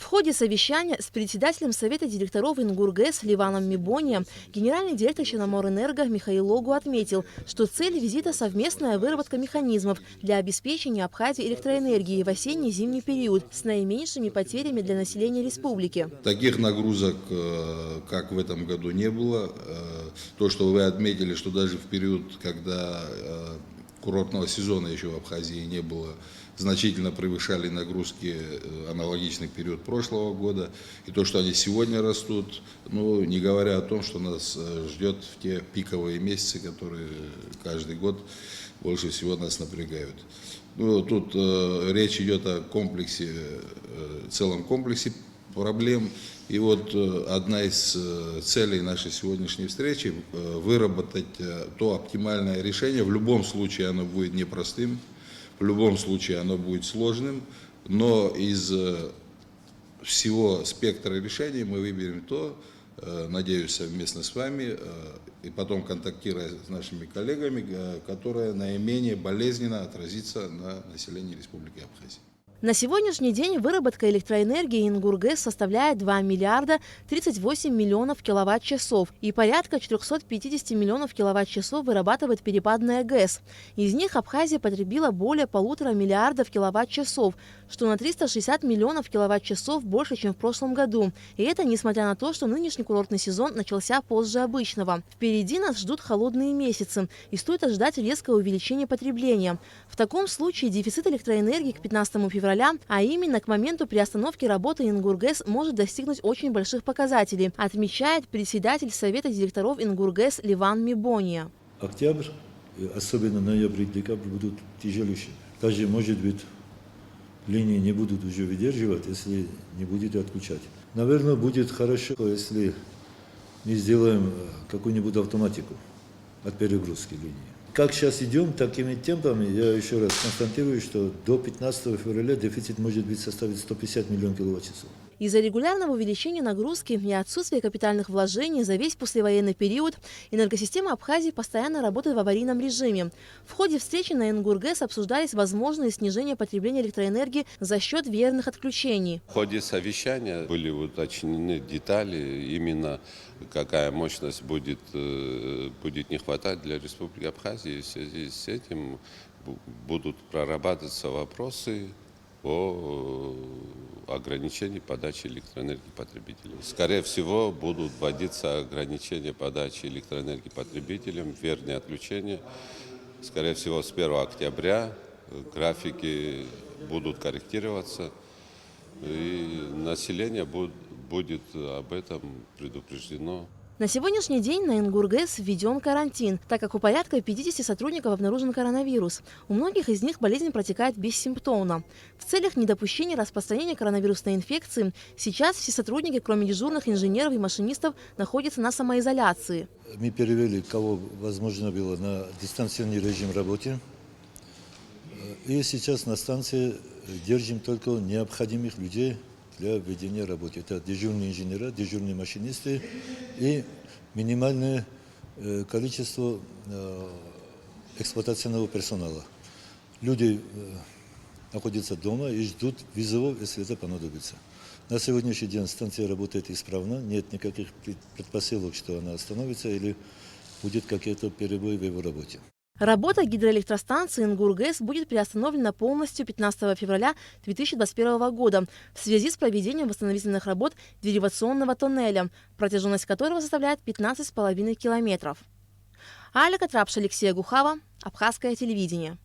ходе совещания с председателем Совета директоров Ингургэс Ливаном Мибония генеральный директор Черноморэнерго Михаил Логу отметил, что цель визита – совместная выработка механизмов для обеспечения Абхазии электроэнергией в осенне-зимний период с наименьшими потерями для населения республики. Таких нагрузок, как в этом году, не было. То, что вы отметили, что даже в период, когда курортного сезона еще в Абхазии не было, значительно превышали нагрузки аналогичный период прошлого года. И то, что они сегодня растут, ну, не говоря о том, что нас ждет в те пиковые месяцы, которые каждый год больше всего нас напрягают. Ну, тут речь идет о комплексе, целом комплексе проблем. И вот одна из целей нашей сегодняшней встречи – выработать то оптимальное решение. В любом случае оно будет непростым, в любом случае оно будет сложным, но из всего спектра решений мы выберем то, надеюсь, совместно с вами, и потом контактируя с нашими коллегами, которое наименее болезненно отразится на населении Республики Абхазия. На сегодняшний день выработка электроэнергии Ингургэс составляет 2 миллиарда 38 миллионов киловатт-часов и порядка 450 миллионов киловатт-часов вырабатывает перепадная ГЭС. Из них Абхазия потребила более 1,5 миллиардов киловатт-часов, что на 360 миллионов киловатт-часов больше, чем в прошлом году. И это несмотря на то, что нынешний курортный сезон начался позже обычного. Впереди нас ждут холодные месяцы, и стоит ожидать резкого увеличения потребления. В таком случае дефицит электроэнергии к 15 февраля, а именно к моменту приостановки работы Ингургэс, может достигнуть очень больших показателей, отмечает председатель Совета директоров Ингургэс Ливан Мибония. Октябрь, особенно ноябрь и декабрь, будут тяжелейшие. Даже, может быть, линии не будут уже выдерживать, если не будет отключать. Наверное, будет хорошо, если мы сделаем какую-нибудь автоматику от перегрузки линии. Как сейчас идем, такими темпами, я еще раз констатирую, что до 15 февраля дефицит может быть составить 150 миллионов киловатт-часов. Из-за регулярного увеличения нагрузки и отсутствия капитальных вложений за весь послевоенный период энергосистема Абхазии постоянно работает в аварийном режиме. В ходе встречи на Ингургэс обсуждались возможные снижения потребления электроэнергии за счет веерных отключений. В ходе совещания были уточнены детали, именно какая мощность будет не хватать для Республики Абхазии. В связи с этим будут прорабатываться вопросы о ограничении подачи электроэнергии потребителям. Скорее всего, будут вводиться ограничения подачи электроэнергии потребителям, веерные отключения. Скорее всего, с 1 октября графики будут корректироваться, и население будет об этом предупреждено. На сегодняшний день на Ингургэс введен карантин, так как у порядка 50 сотрудников обнаружен коронавирус. У многих из них болезнь протекает бессимптомно. В целях недопущения распространения коронавирусной инфекции сейчас все сотрудники, кроме дежурных инженеров и машинистов, находятся на самоизоляции. Мы перевели, кого возможно было, на дистанционный режим работы. И сейчас на станции держим только необходимых людей для ведения работы. Это дежурные инженеры, дежурные машинисты и минимальное количество эксплуатационного персонала. Люди находятся дома и ждут вызовов, если это понадобится. На сегодняшний день станция работает исправно, нет никаких предпосылок, что она остановится или будет какие-то перебои в его работе. Работа гидроэлектростанции Ингургэс будет приостановлена полностью 15 февраля 2021 года в связи с проведением восстановительных работ деривационного тоннеля, протяженность которого составляет 15,5 километров. Алика Трапш, Алексея Гухава, Абхазское телевидение.